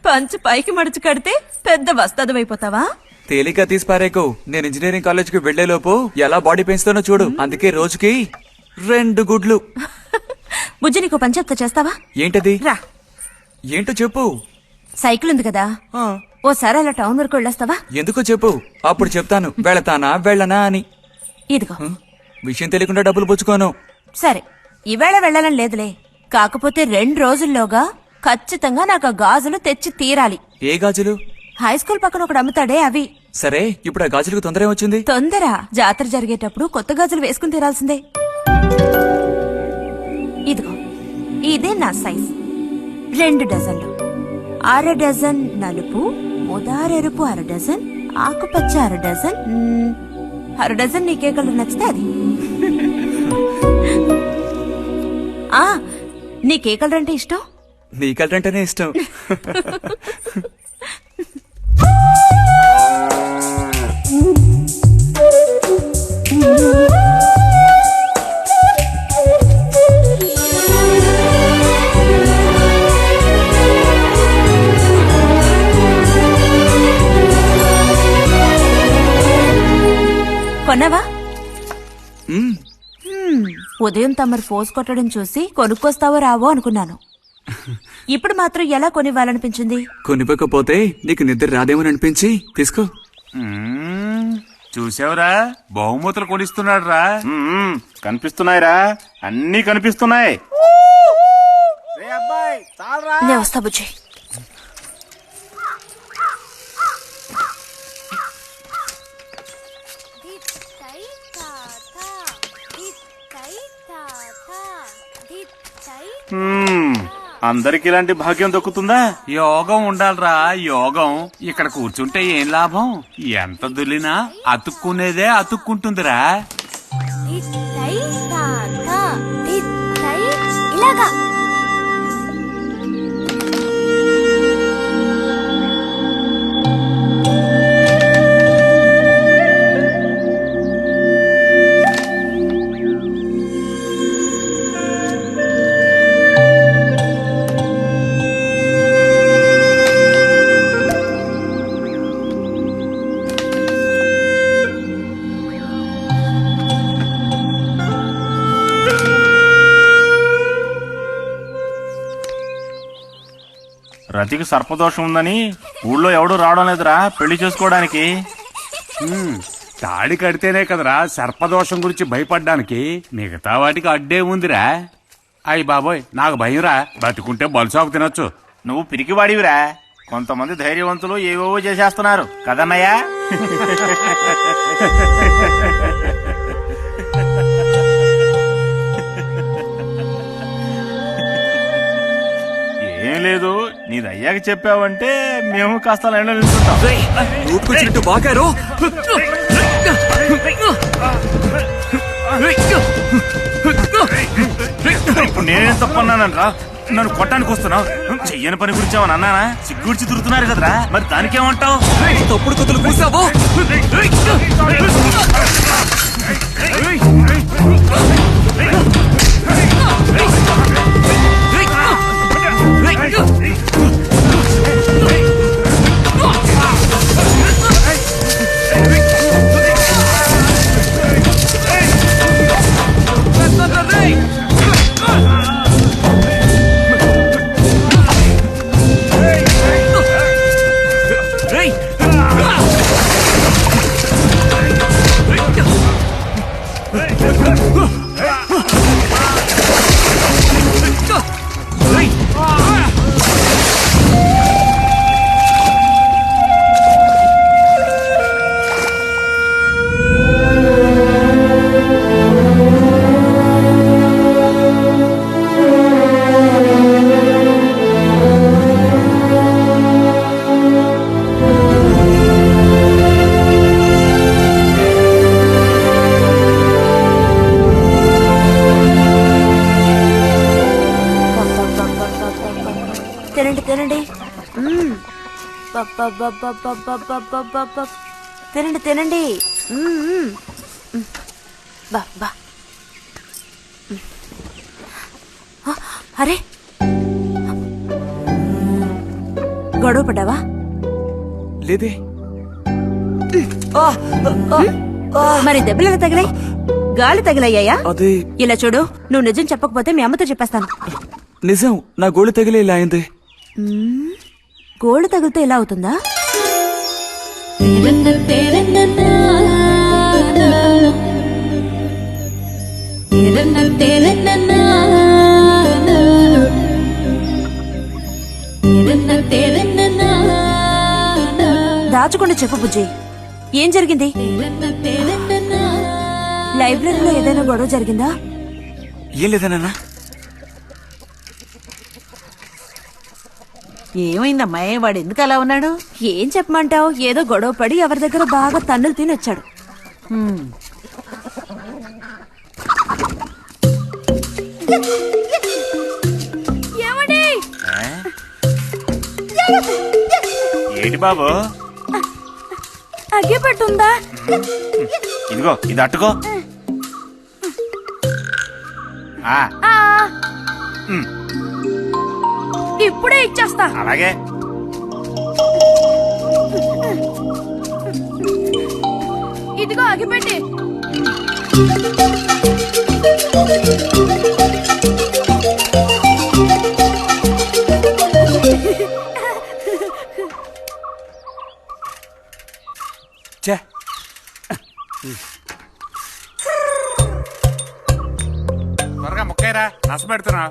పంచు పైకి మడుచు కడితే పెద్ద వస్తాదమైపోతావా? తేలిక తీసి పారేకు. నేను ఇంజనీరింగ్ కాలేజ్ కి వెళ్లేలోపు ఎలా బాడీ పెంచుతానో చూడు. అందుకే రోజుకి 2 గుడ్లు. బుజ్జి నీకు పని చెప్తా, చేస్తావా? ఏంటది? రా. ఏంటో చెప్పు. సైకిల్ ఉంది కదా, ఓసారి అలా టౌన్ వరకు వెళ్ళొస్తావా? ఎందుకో చెప్పు, అప్పుడు చెప్తాను వెళతానా వెళ్ళనా అని. ఇదిగో. విషయం తెలియకుండా డబ్బులు పుచ్చుకోను. సరే, ఈవేళ వెళ్ళాలని లేదులే. కాకపోతే 2 రోజుల్లోగా ఖచ్చితంగా నాకు ఆ గాజులు తెచ్చి తీరాలి. ఏ గాజులు? హై స్కూల్ పక్కన ఒకడు అమ్ముతాడే అవి. సరే, ఇప్పుడు ఆ గాజులకు తొందర ఏమొచ్చింది? తొందర జాతర జరిగేటప్పుడు కొత్త గాజులు వేసుకుని తీరాల్సిందే. ఇదిగో, ఇదే నా సైజ్. 2 డజన్లు. 1/2 డజన్ నలుపు, ఉదారెరుపు 1/2 డజన్, ఆకుపచ్చ 1/2 డజన్. 1/2 డజన్ నీకే కలర్ నచ్చితే అది. నీకే కలర్ అంటే ఇష్టం? నీ కలర్ అంటేనే ఇష్టం. కొన్నావా? ఉదయం తమరు ఫోర్స్ కొట్టడం చూసి కొనుక్కొస్తావో రావో అనుకున్నాను. ఇప్పుడు మాత్రం ఎలా కొనివ్వాలనిపించింది? కొనిపోకపోతే నీకు నిద్ర రాదేమని అనిపించి తీసుకో. చూసావురా, బహుమతులు కొనిస్తున్నాడు రా. కనిపిస్తున్నాయిరా, అన్నీ కనిపిస్తున్నాయి. నేను వస్తా బుజ్జి. అందరికి ఇలాంటి భాగ్యం దొక్కుతుందా? యోగం ఉండాలిరా, యోగం. ఇక్కడ కూర్చుంటే ఏం లాభం? ఎంత దులినా అతుక్కునేదే అతుక్కుంటుందిరా. ఇలాగా రతికి సర్పదోషం ఉందని ఊళ్ళో ఎవడూ రావడం లేదురా పెళ్లి చేసుకోవడానికి. తాడి కడితేనే కదరా సర్పదోషం గురించి భయపడ్డానికి. మిగతా వాటికి అడ్డే ఉందిరా. అయ్యి బాబోయ్, నాకు భయంరా. బతుకుంటే బలుసాకు తినొచ్చు. నువ్వు పిరికివాడివిరా. కొంతమంది ధైర్యవంతులు ఏవేవో చేసేస్తున్నారు కదన్నయ్యా. ఏం లేదు, నీది అయ్యాక చెప్పావంటే మేము కాస్త లైన్లో నిల్చుంటాం. ఇప్పుడు నేనేం తప్పన్నానరా? నన్ను కొట్టడానికి వస్తున్నావు. చెయ్యని పని గురించి ఏమన్నా అన్నానా? సిగ్గుడిచి తిరుగుతున్నారు కదరా, మరి దానికేమంటావు? తప్పుడు కొత్తలు పూసావో. తినండి. పప్ప. తినండి తినండి. బా బా. అరే గొడవ పడ్డావా? లేదే. మరి దెబ్బలు ఎలా తగిలాయి? గాలి తగిలయ్యాయా? అదే ఇలా చూడు, నువ్వు నిజం చెప్పకపోతే మీ అమ్మతో చెప్పేస్తాను. నిజం, నా గోళ్ళు తగిలే ఇలా అయింది. గోళ్ళు తగిలితే ఇలా అవుతుందా? దాచకుండా చెప్పు బుజ్జి, ఏం జరిగింది? లైబ్రరీలో ఏదైనా గొడవ జరిగిందా? ఏం లేదన్నా. ఏమైందమ్మా, వాడు ఎందుకు అలా ఉన్నాడు? ఏం చెప్పమంటావు, ఏదో గొడవ పడి ఎవరి దగ్గర బాగా తన్నులు తిని వచ్చాడు. ఏమండి? ఏంటి బాబు? అగ్గిపెట్టుందా? ఇదిగో ఇది అట్టుకో. ఇప్పుడే ఇచ్చేస్తా. అలాగే. ఇదిగో అగ్గిపెట్టి. చే త్వరగా ముక్కైరా, నస పెడుతున్నా.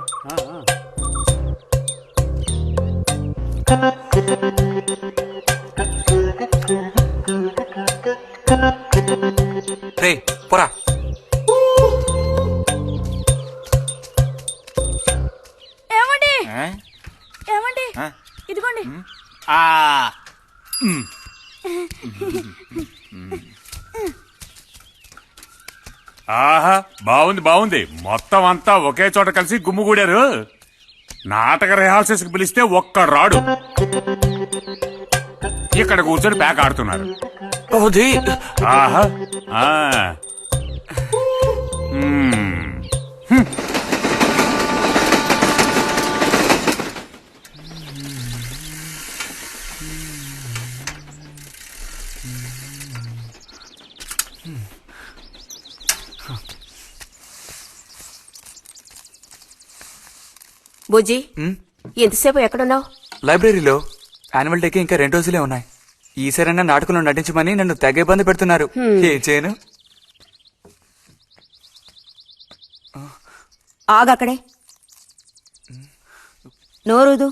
రే పోరా. ఏమండి? ఏమండి? ఇదిగోండి. ఆహా, బాగుంది బాగుంది. మొత్తం అంతా ఒకే చోట కలిసి గుమ్ముగూడారు. నాటక రిహార్సల్స్ కి పిలిస్తే ఒక్క రాడు. ఇక్కడ కూర్చొని ప్యాక్ ఆడుతున్నారు. అది ఆహా. బుజ్జి, ఎంతసేపు ఎక్కడున్నావు? లైబ్రరీలో. యాన్యువల్ డేకి ఇంకా 2 రోజులే ఉన్నాయి. ఈసారైనా నాటకంలో నటించమని నన్ను తెగ ఇబ్బంది పెడుతున్నారు. ఏం చేయను? ఆగక్కడే, నోరుదు.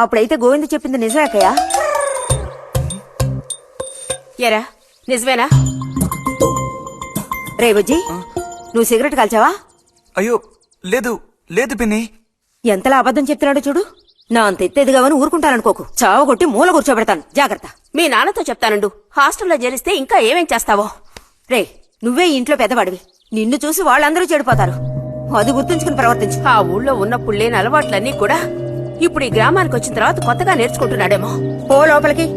అప్పుడైతే గోవింద చెప్పింది నిజమేకయ్యా? ఎరా నిజమేనా? రే బుజ్జి, నువ్వు సిగరెట్ కాల్చావా? అయ్యో లేదు లేదు పిన్ని. ఎంతలా అబద్ధం చెప్తున్నాడో చూడు. నా అంత ఎత్తేదిగావని ఊరుకుంటాననుకోకు. చావగొట్టి మూల కూర్చోబెడతాను, జాగ్రత్త. మీ నాన్నతో చెప్తానండు, హాస్టల్లో చేరిస్తే ఇంకా ఏమేం చేస్తావో. రే, నువ్వే ఇంట్లో పెద్దవాడివి, నిన్ను చూసి వాళ్ళందరూ చెడిపోతారు. అది గుర్తుంచుకుని ప్రవర్తించు. ఆ ఊళ్ళో ఉన్నప్పుడు లేని అలవాట్లన్నీ కూడా ఇప్పుడు ఈ గ్రామానికి వచ్చిన తర్వాత కొత్తగా నేర్చుకుంటున్నాడేమో. పో లోపలికి.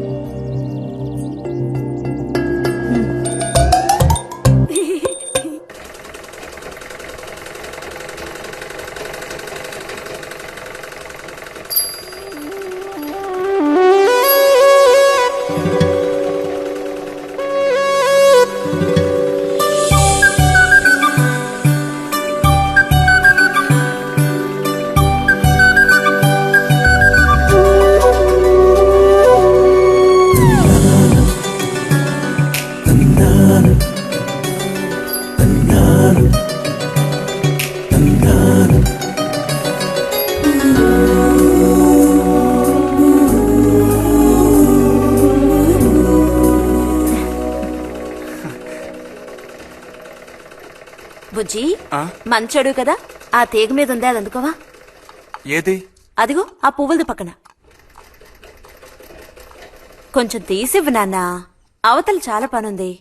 బుజ్జి, మంచోడు కదా, ఆ తీగ మీద ఉంది, అది అందుకోవా? ఏది? అదిగో ఆ పువ్వులది పక్కన. కొంచెం తీసివ్వు నాన్న, అవతల చాలా పనుంది.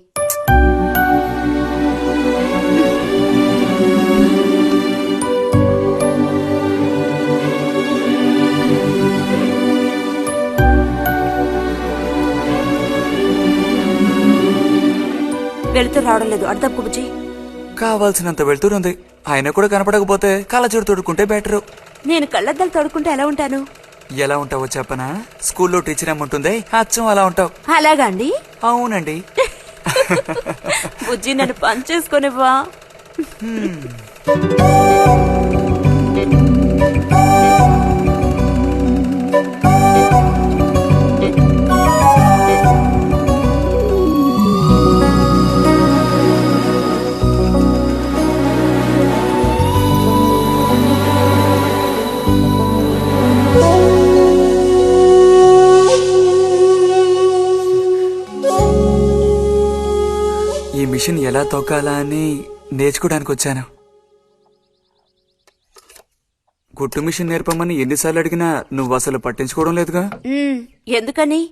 వెళుతూ రావడం లేదు అర్థం బుజ్జి. కావాల్సినంత వెళ్తురుంది. ఆయన కూడా కనపడకపోతే కళ్ళజోడు తొడుక్కుంటే బెటరు. నేను కళ్ళద్దాలు తొడుక్కుంటే ఎలా ఉంటాను? ఎలా ఉంటావో చెప్పనా? స్కూల్లో టీచర్ ఏముంటుందే అచ్చం అలా ఉంటావు. అలాగా అండి? అవునండి. బుజ్జి నన్ను పని చేసుకునివ్వా. ఈ మిషన్ ఎలా తొక్కాలా అని నేర్చుకోవడానికి వచ్చాను. కుట్టు మిషన్ నేర్పమని ఎన్నిసార్లు అడిగినా నువ్వు అసలు పట్టించుకోవడం లేదుగా. ఎందుకని?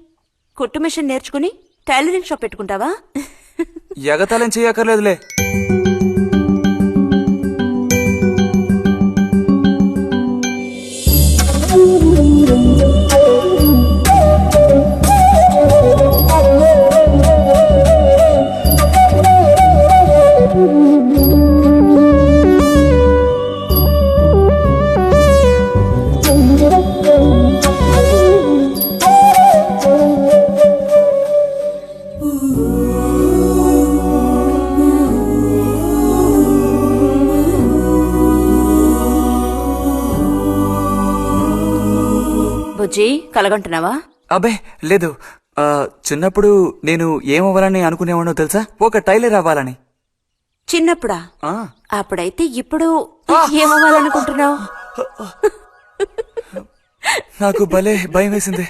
కుట్టు మిషన్ నేర్చుకుని టైలరింగ్ షాప్ పెట్టుకుంటావా? ఎగతాళం చేయక్కర్లేదులే. బుజ్జి కలగంటున్నావా? అబ్బే లేదు. చిన్నప్పుడు నేను ఏమవ్వాలని అనుకునేవాడో తెలుసా? ఒక టైలర్ అవ్వాలని. చిన్నప్పుడా? ఆ, అప్పుడైతే ఇప్పుడు ఏమవ్వాలనుకుంటున్నావు? నాకు భలే భయం వేసింది.